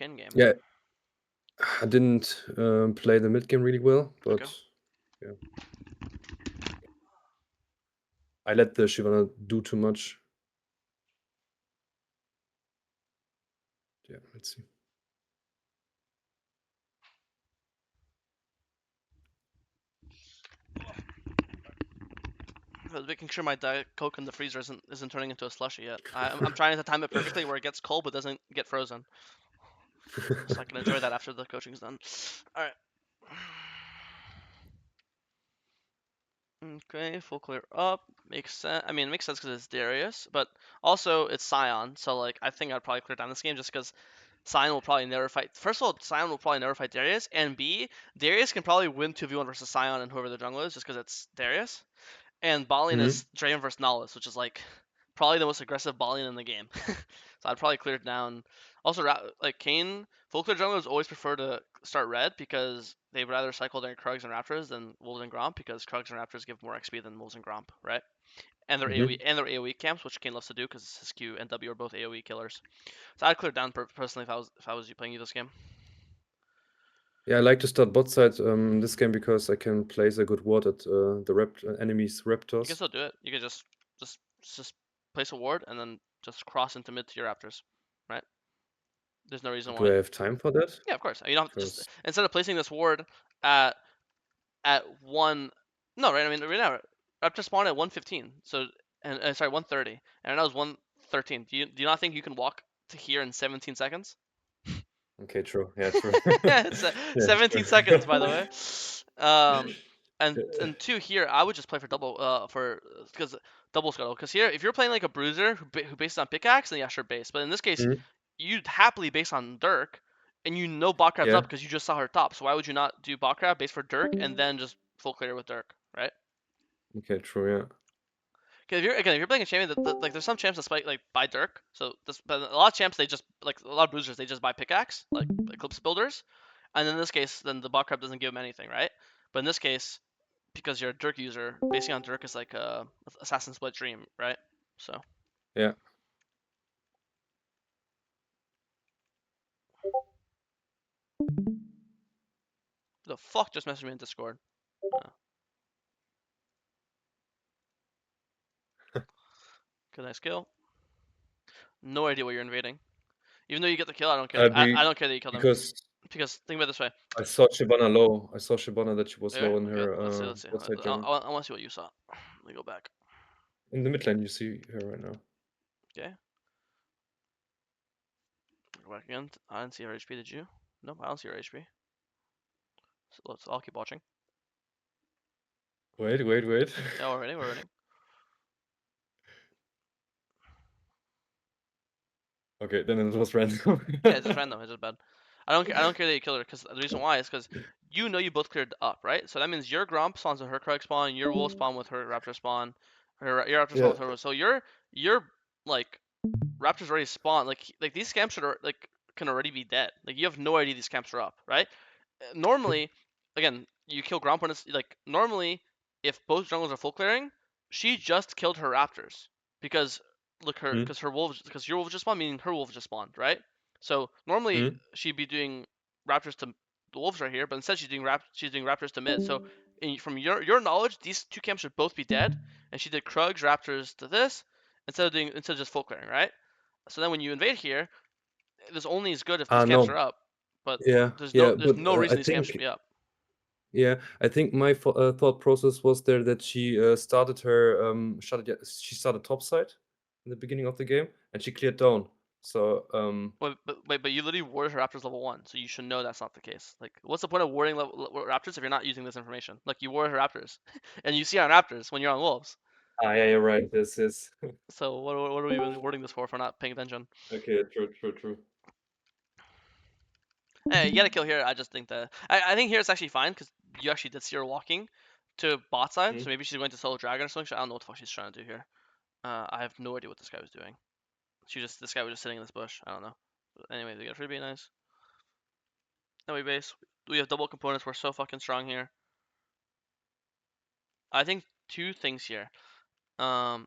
kayn game. Yeah, I didn't play the mid game really well, Okay. but yeah, I let the shyvana do too much. Yeah, let's see. I was making sure my Diet Coke in the freezer isn't turning into a slushy yet. I'm trying to time it perfectly where it gets cold but doesn't get frozen, so I can enjoy that after the coaching's done. All right. Okay, full clear up. Makes sense. I mean, it makes sense because it's Darius, but also it's Scion. So like, I think I'd probably clear down this game just because Scion will probably never fight. First of all, Scion will probably never fight Darius, and B, Darius can probably win 2v1 versus Scion and whoever the jungler is just because it's Darius. And Balian is Draven versus Nahus, which is like probably the most aggressive Balian in the game. So I'd probably clear it down. Also, like Kayn, full clear junglers always prefer to start red because they'd rather cycle their Krugs and Raptors than Wolves and Gromp because Krugs and Raptors give more XP than Wolves and Gromp, right? And their AoE camps, which Kayn loves to do because his Q and W are both AoE killers. So I'd clear it down personally if I was you playing you this game. Yeah, I like to start bot side this game because I can place a good ward at the enemy's You can raptors. still do it. You can just place a ward and then just cross into mid to your Raptors, right? There's no reason Do I why. have time for that? Yeah, of course. You don't have to just Because instead of placing this ward at at one. No, right? I mean, right now Raptor spawn at 115. So and sorry, 130, and that was 113. Do you not think you can walk to here in 17 seconds? okay, true. Yeah, true. It's Yeah, 17 seconds, by the true. way. And two here, I would just play for because double scuttle. Because here, if you're playing like a bruiser who bases on pickaxe, then yeah, sure base. But in this case, Mhm. you'd happily base on Dirk, and you know Botcrab's Yeah. up because you just saw her top. So why would you not do Botcrab base for Dirk and then just full clear with Dirk, right? Okay, true. Yeah. Because if you're playing a champion like there's some champs that spike like buy Dirk. But a lot of champs they just like a lot of bruisers they just buy pickaxe like Eclipse builders, and in this case then the Botcrab doesn't give them anything, right? But in this case, because you're a Dirk user, basing on Dirk is like a assassin split dream, right? So Yeah. the fuck just messaged me in Discord. Good nice kill. No idea what you're invading. Even though you get the kill, I don't care. I don't care that you kill them Because because think about it this way. I saw shyvana low. I saw shyvana that she was Okay, low in okay. her Let's see. Let's see. bot side I, jungle. I, I want to see what you saw. Let me go back. In the mid lane, you see her right now. Okay. Go back again. I didn't see her HP. Did you? Nope, I don't see her HP. So I'll keep watching. Wait, wait, wait. Yeah, we're waiting. We're waiting. Okay, then it was random. Yeah, it's just random. It's just bad. I don't care. I don't care that you killed her because the reason why is because you know you both cleared up, right? So that means your Gromp spawns with her Krug spawn, your Wolf spawn with her Raptor spawn, your Raptor spawn Yeah. with her. So your like Raptors already spawned. Like these camps should like can already be dead. Like you have no idea these camps are up, right? Normally, again, you kill Gromp when it's like normally if both jungles are full clearing, she just killed her Raptors because look her Mm, because her wolves because your wolf just spawned meaning her wolf just spawned, right? So normally mm. she'd be doing Raptors to the wolves right here, but instead she's doing Raptors to mid. So from your knowledge, these two camps should both be dead, and she did Krugs Raptors to this instead of just full clearing, right? So then when you invade here, this only is good if these camps No. are up, but Yeah, there's yeah, there's but no reason I these camps should think be up. yeah, I think my thought process was there that she started her she started top side in the beginning of the game and she cleared down. So But you literally warded her Raptors level 1, so you should know that's not the case. Like, what's the point of warding Raptors if you're not using this information? Like, you ward her Raptors, and you see on Raptors when you're on Wolves. yeah, you're right. This is So what are we even warding this for if we're not paying attention? okay. True. Hey, you get a kill here. I just think that I think here it's actually fine because you actually did see her walking to bot side, so Mm. maybe she's going to solo dragon or something. I don't know what the fuck she's trying to do here. I have no idea what this guy was doing. This guy was just sitting in this bush. I don't know. But anyway, they got freebie, nice. Now we base. We have double components. We're so fucking strong here. I think two things here. Let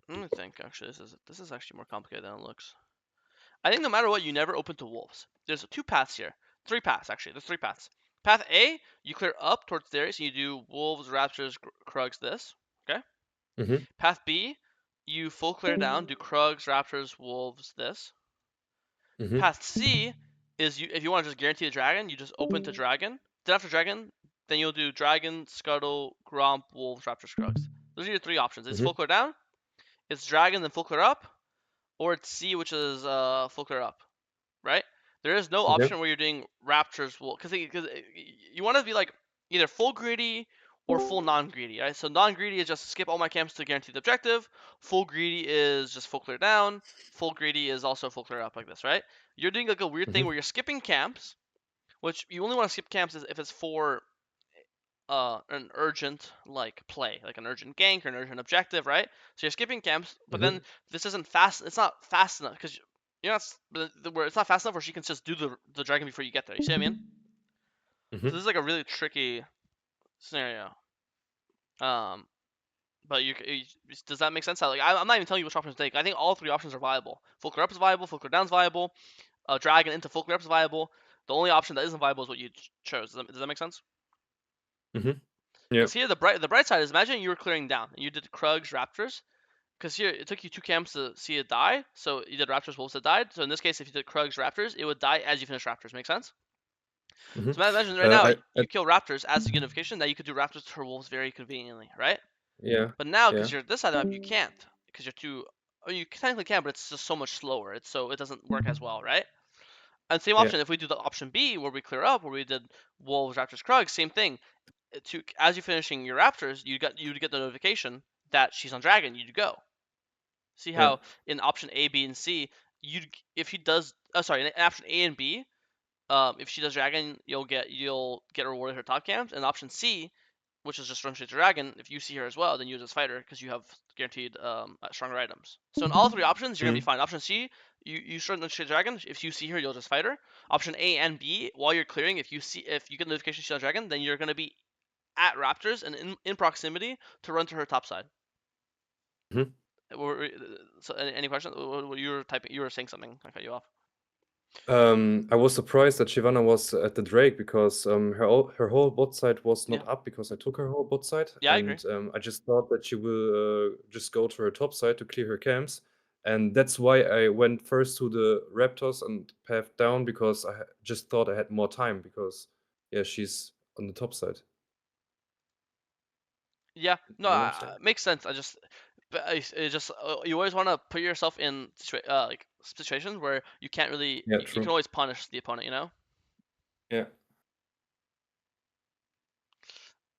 me think. Actually, this is actually more complicated than it looks. I think no matter what, you never open to wolves. There's two paths here. Three paths, actually. There's three paths. Path A, you clear up towards Darius, and you do wolves, raptors, krugs, this. Okay? Mhm. Path B, you full clear down, do krugs, raptors, wolves, this. Mhm. Path C is if you want to just guarantee the dragon, you just open to dragon. Then after dragon, then you'll do dragon, scuttle, gromp, wolves, raptors, krugs. Those are your three options. It's full Mhm. clear down, it's dragon, then full clear up, or it's C, which is full clear up, right? There is no Yeah. option where you're doing raptors, because you want to be like either full greedy or full non-greedy, right? So non-greedy is just skip all my camps to guarantee the objective. Full greedy is just full clear down. Full greedy is also full clear up like this, right? You're doing like a weird thing Mhm. where you're skipping camps, which you only want to skip camps if it's for an urgent like play, like an urgent gank or an urgent objective, right? So you're skipping camps, but then Mhm. this isn't fast. It's not fast enough because you're not where it's not fast enough where she can just do the dragon before you get there. You see what I mean? So this Mhm. is like a really tricky scenario. Um, but does that make sense? Like I'm not even telling you which options to take. I think all three options are viable. Full clear up is viable. Full clear down is viable. Dragon into full clear up is viable. The only option that isn't viable is what you chose. Does that make sense? Mhm. Yeah. Because here the bright side is imagine you were clearing down and you did Krugs Raptors. Because here it took you two camps to see it die, so you did Raptors Wolves that died. So in this case, if you did Krugs Raptors, it would die as you finish Raptors. Make sense? Mhm. So imagine right now I you kill Raptors as you get notification that you could do Raptors to Wolves very conveniently, right? yeah. But now because Yeah. you're this side of the map, you can't because you're too. Oh, you technically can, but it's just so much slower. It doesn't work as well, right? And same Yeah. option if we do the option B where we clear up, where we did Wolves Raptors Krugs, same thing. To as you're finishing your Raptors, you'd get the notification that she's on Dragon. You'd go. See Yeah. how in option A, B, and C, you if he does, sorry, in option A and B, if she does dragon, you'll get rewarded her top camps. And option C, which is just run straight to dragon, if you see her as well, then you just fight her because you have guaranteed stronger items. So in all three options, you're gonna be Mhm. fine. Option C, you run straight to dragon. If you see her, you'll just fight her. Option A and B, while you're clearing, if you get notification she's on dragon, then you're gonna be at raptors and in proximity to run to her top side. Mhm. So any questions? You were typing. You were saying something. I cut you off. I was surprised that Shyvana was at the Drake because her whole bot side was Yeah. not up because I took her whole bot side, Yeah, I agree. and I just thought that she will just go to her top side to clear her camps, and that's why I went first to the Raptors and path down because just thought I had more time because yeah, she's on the top side. Yeah. No, You know what I'm saying? makes sense. But it just you always want to put yourself in like situations where you can't really Yeah, you can true. always punish the opponent. Yeah.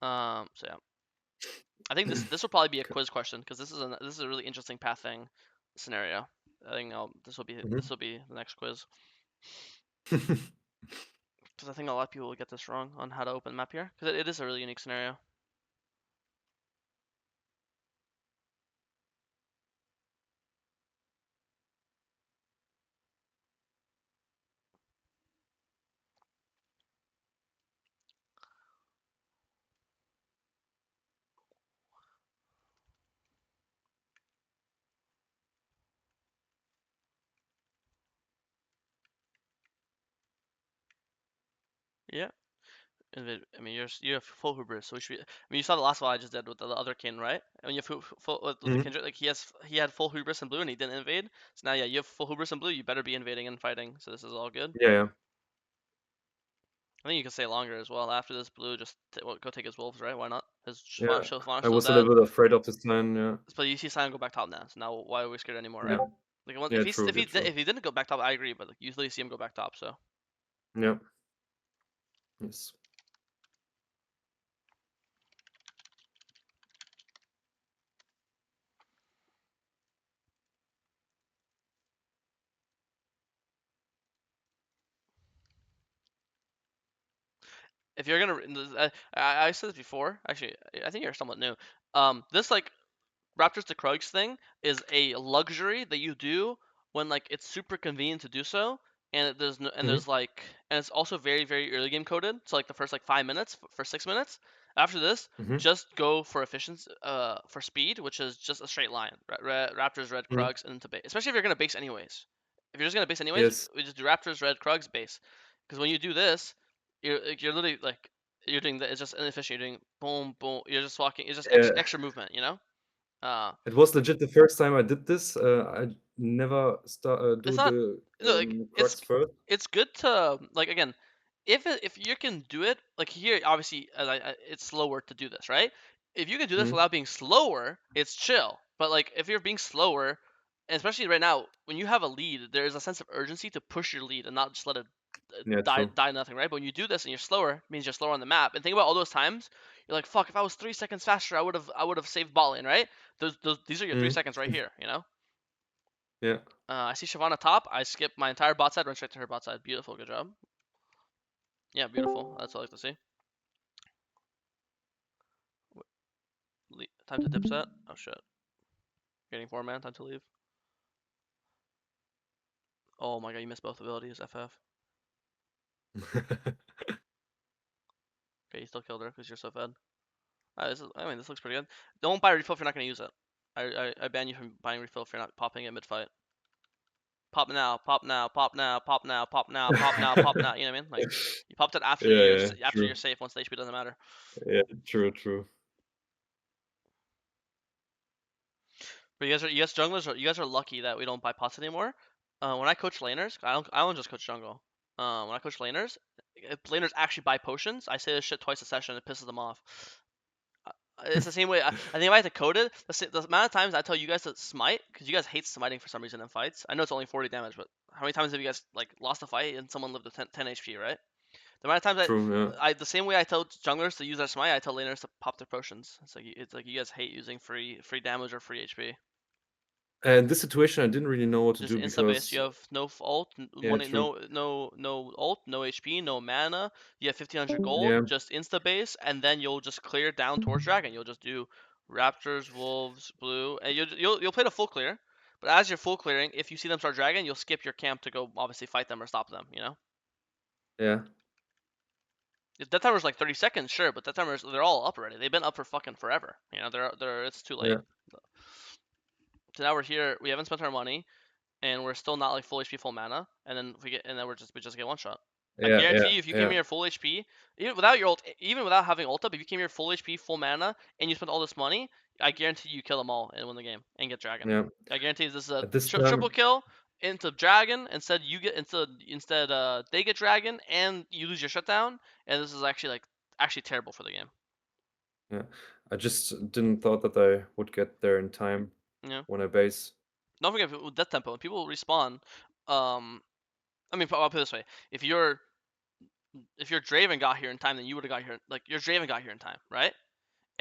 So yeah, I think this will probably be a quiz question because this is a really interesting pathing scenario. I think this Mhm. will be the next quiz because I think a lot of people will get this wrong on how to open the map here because it is a really unique scenario. Yeah. I mean, you have full hubris, so we should. I mean, you saw the last one I just did with the other kin, right? And you have full with the Mhm. kindred, like he had full hubris in blue and he didn't invade. So now, yeah, you have full hubris in blue. You better be invading and fighting. So this is all good. Yeah, yeah. I think you can stay longer as well after this blue. Just go take his wolves, right? Why not? His Yeah. Shyvana I still was a dead. little bit afraid of this line, yeah. But you see Sion go back top now. So now why are we scared anymore, Yeah. right? Like Yeah, true, yeah, if true. he didn't go back top, I agree. But like, usually see him go back top. So Yeah. Yes. if you're gonna, I said this before. Actually, I think you're somewhat new. This like Raptors to Krugs thing is a luxury that you do when like it's super convenient to do so, and there's no, and Mhm. there's like and it's also very very early game coded. So like the first like 5 minutes for 6 minutes. After this, Mhm. just go for efficiency, for speed, which is just a straight line. Raptors, red Mhm. Krugs, and into base. Especially if you're gonna base anyways. If you're just gonna base anyways, Yes. we just do Raptors, Red, Krugs, base. Because when you do this, you're literally like you're doing that. It's just inefficient. You're doing boom, boom. You're just walking. It's just Yeah. extra movement. You know. Uh, It was legit the first time I did this. I never start it's do not the no like crux first. it's good to like again if you can do it like here obviously it's slower to do this right if you can do this Mhm. without being slower it's chill but like if you're being slower and especially right now when you have a lead there is a sense of urgency to push your lead and not just let it Yeah, true. die nothing right but when you do this and you're slower it means you're slower on the map and think about all those times you're like fuck if I was 3 seconds faster I would have saved ball lane right these are your three Mhm. seconds right here you know Yeah. I see Shyvana top. I skip my entire bot side, run straight to her bot side. Beautiful, good job. Yeah, beautiful. That's what I like to see. Time to dip set. Oh shit. Getting 4 man. Time to leave. Oh my god, you missed both abilities. FF. Okay, you still killed her because you're so fed. I mean, this looks pretty good. Don't buy refill if you're not gonna use it. I ban you from buying refill if you're not popping it mid fight. Pop now, pop now, pop now, pop now, pop now, pop now, pop now. You know what I mean? Like you popped it after Yeah, you're yeah, after true. you're safe. Once the HP doesn't matter. Yeah, true, true. But you guys junglers you guys are lucky that we don't buy pots anymore. When I coach laners, I don't just coach jungle. When I coach laners, if laners actually buy potions, I say this shit twice a session. It pisses them off. It's the same way. I think if I had to code it, the amount of times I tell you guys to smite, because you guys hate smiting for some reason in fights. I know it's only 40 damage, but how many times have you guys like lost a fight and someone lived with 10 HP, right? The amount of times True, yeah. the same way I tell junglers to use their smite, I tell laners to pop their potions. It's like you guys hate using free damage or free HP. And this situation, I didn't really know what to Just do insta base. because You have no ult, yeah, money, true. no ult, no HP, no mana. You have 1500 gold. Yeah, Just insta base, and then you'll just clear down towards dragon. You'll just do raptors, wolves, blue, and you'll play the full clear. But as you're full clearing, if you see them start dragon, you'll skip your camp to go obviously fight them or stop them. You know, yeah, if that timer's like 30 seconds, sure, but that timer's they're all up already. They've been up for fucking forever. You know, they're it's too late. yeah, So now we're here. We haven't spent our money. And we're still not like full HP, full mana, and then we just get one shot. I yeah, guarantee yeah, you, if you came yeah, here full HP, even without your ult, even without having ult up, if you came here full HP, full mana, and you spent all this money, I guarantee you kill them all and win the game and get dragon. yeah. I guarantee this is a At this triple time, kill into dragon. Instead they get dragon and you lose your shutdown, and this is actually terrible for the game. yeah, I just didn't thought that I would get there in time You know, when I base. don't forget with death tempo when people respawn. Um, I mean, I'll put it this way: if your Draven got here in time, then you would have got here. Like your Draven got here in time, right?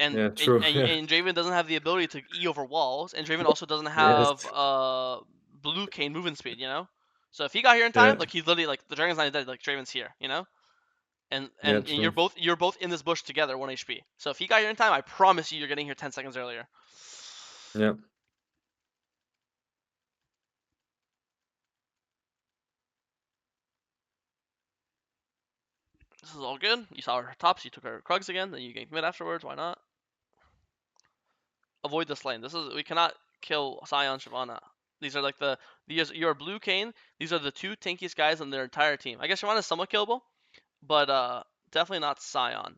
And Yeah, and true. and, Yeah, and Draven doesn't have the ability to E over walls, and Draven also doesn't yes, have blue Kayn movement speed, you know. So if he got here in yeah, time, like he's literally like the Dragon's not dead, like Draven's here, you know. And yeah, and, and true. you're both in this bush together, 1 HP. So if he got here in time, I promise you're getting here 10 seconds earlier. Yeah, This is all good. You saw her tops, you took her Krugs again, then you ganked mid afterwards. Why not? Avoid this lane. We cannot kill Sion Shyvana. These are like you're blue Kane. These are the two tankiest guys on their entire team. I guess Shyvana is somewhat killable, but definitely not Sion,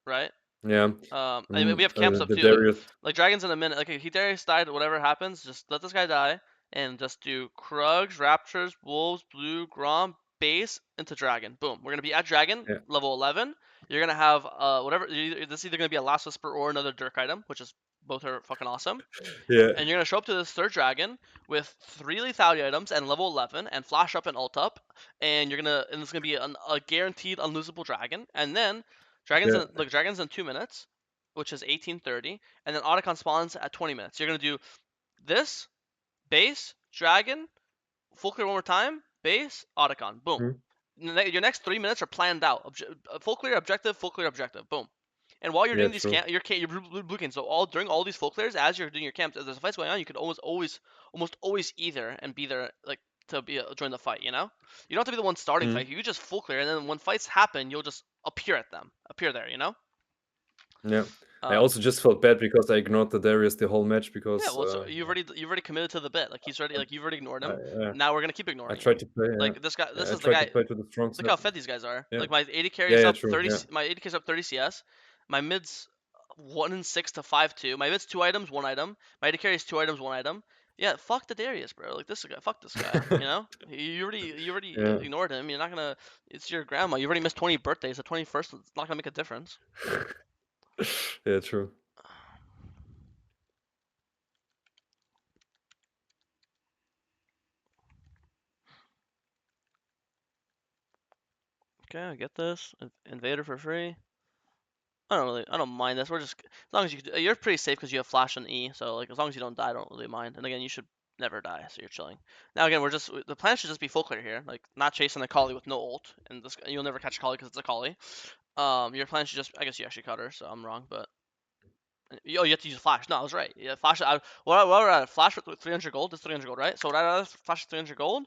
right? yeah. I mean, we have camps up The too. Darius. Like dragons in a minute. Like if Darius died, whatever happens, just let this guy die and just do Krugs, Raptors, Wolves, Blue, Grom, base into Dragon. Boom. We're gonna be at Dragon Yeah, level 11. You're gonna have whatever. This is either gonna be a Last Whisper or another Dirk item, which is both are fucking awesome. yeah, And you're gonna show up to this third dragon with 3 lethality items and level 11 and flash up and ult up, and it's gonna be a guaranteed unlosable dragon. And then yeah. dragons in 2 minutes, which is 18:30, and then Otacon spawns at 20 minutes. You're gonna do this base dragon full clear one more time, base Otacon, boom. Mhm. Your next 3 minutes are planned out. Full clear objective, full clear objective, boom. And while you're Yeah, doing these true. camp, your blue camps, so during all these full clears, as you're doing your camps, as there's a fight going on, you could almost always either and be there like to be join the fight. You know, you don't have to be the one starting Mhm. fight. You just full clear, and then when fights happen, you'll just appear there. You know. Yeah. I Um, also just felt bad because I ignored the Darius the whole match yeah, because well, so you've already committed to the bit. Like he's already like you've already ignored I him. yeah, Now we're gonna keep I ignoring him. tried to play, Like this guy, yeah, this I is the tried to guy. play to the strong Look side. how fed these guys are. Yeah. Like my AD carry Yeah, is yeah, up true, 30. yeah. My AD carry is up 30 CS. My mid's 1 and 6 to 5-2. My mid's 2 items, 1 item. My AD carry is 2 items, 1 item. Yeah, fuck the Darius, bro. Like this guy, fuck this guy. You know, you already Yeah. ignored him. You're not gonna. It's your grandma. You already missed 20 birthdays. The 21st is not gonna make a difference. Yeah, true. Okay, I get this. Invader for free. I don't mind this. We're just as long as you're pretty safe because you have flash and E. So like as long as you don't die, I don't really mind. And again, you should never die, so you're chilling. Now again, the plan should just be full clear here, like not chasing the collie with no ult, and this you'll never catch a collie because it's a collie. Your plan should just I guess you actually caught her, so I'm wrong, but oh, you have to use flash. No, I was right. Yeah, flash. What would I flash with 300 gold? It's 300 gold, right? So would I rather flash with 300 gold,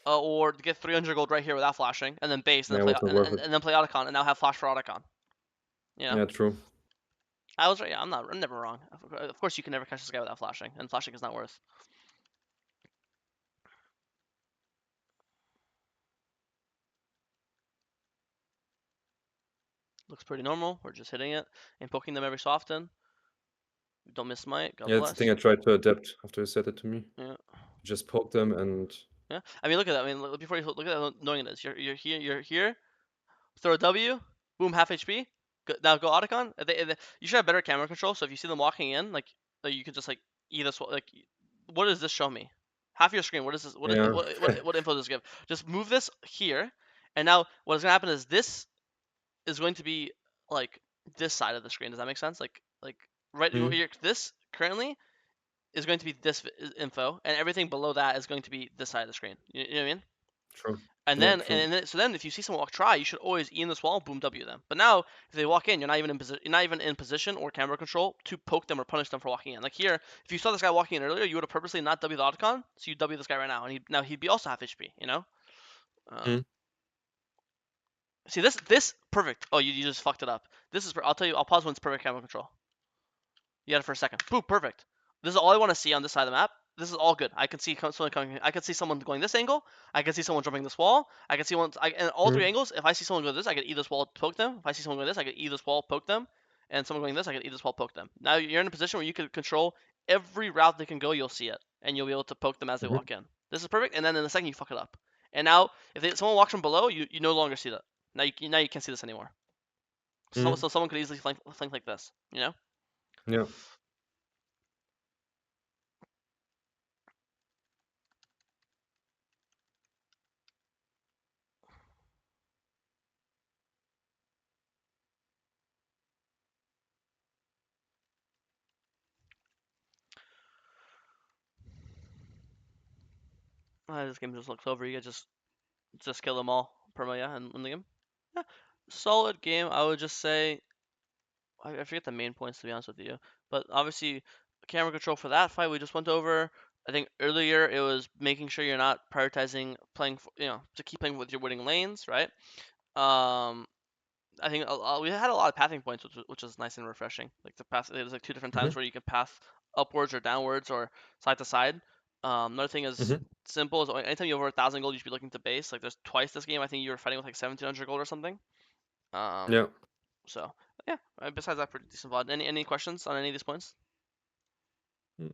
or get 300 gold right here without flashing, and then base, and then Yeah, play was not and, worth and, it. and then play Otacon, and now have flash for Otacon. You know. Yeah, true. I was right. Yeah, I'm never wrong. Of course, you can never catch this guy without flashing, and flashing is not worth. Looks pretty normal. We're just hitting it and poking them every so often. Don't miss smite. God Yeah, it's the thing I bless. tried to adapt after you said it to me. Yeah, Just poke them and yeah. I mean, look at that. I mean, before you look at how annoying it is. You're here. You're here. Throw a W. Boom. Half HP. Now go Otacon. You should have better camera control. So if you see them walking in, like you could just like either like, what does this show me? Half your screen. What is this? yeah. What info does this give? Just move this here, and now what's gonna happen is this is going to be like this side of the screen. Does that make sense? Like right Mm, this currently is going to be this info, and everything below that is going to be this side of the screen. You know what I mean? true. And Yeah, then true. so then if you see someone walk try, you should always E in this wall, boom W them. But now if they walk in, you're not even in position or camera control to poke them or punish them for walking in. Like here, if you saw this guy walking in earlier, you would have purposely not W the Otacon, so you W this guy right now, and he'd be also half HP. You know? Mm, See this perfect. Oh, you just fucked it up. This is I'll tell you. I'll pause when it's perfect camera control. You had it for a second. Boom, perfect. This is all I want to see on this side of the map. This is all good. I can see someone coming. I can see someone going this angle. I can see someone jumping this wall. I can see one. And all three mm, angles. If I see someone go this, I can E this wall, poke them. If I see someone going this, I can E this wall, poke them. And someone going this, I can E this wall, poke them. Now you're in a position where you can control every route they can go. You'll see it, and you'll be able to poke them as they mhm, walk in. This is perfect. And then in a second, you fuck it up. And now, if someone walks from below, you no longer see that. Now you can't see this anymore. mm. So someone could easily flank like this. You know. Yeah. This game just looks over. You just kill them all, perma, yeah, and win the game. Yeah, solid game. I would just say I forget the main points to be honest with you, but obviously camera control for that fight we just went over. I think earlier it was making sure you're not prioritizing playing, to keep playing with your winning lanes, right? Um, I think we had a lot of pathing points, which was nice and refreshing. Like the path, there's like two different times Mhm, where you can path upwards or downwards or side to side. Another thing is mhm. simple is anytime you have over 1,000 gold, you should be looking to base. Like there's twice this game, I think you were fighting with like 1,700 gold or something. Um, Yeah. so yeah. Besides that, pretty decent VOD. Any questions on any of these points? Mm.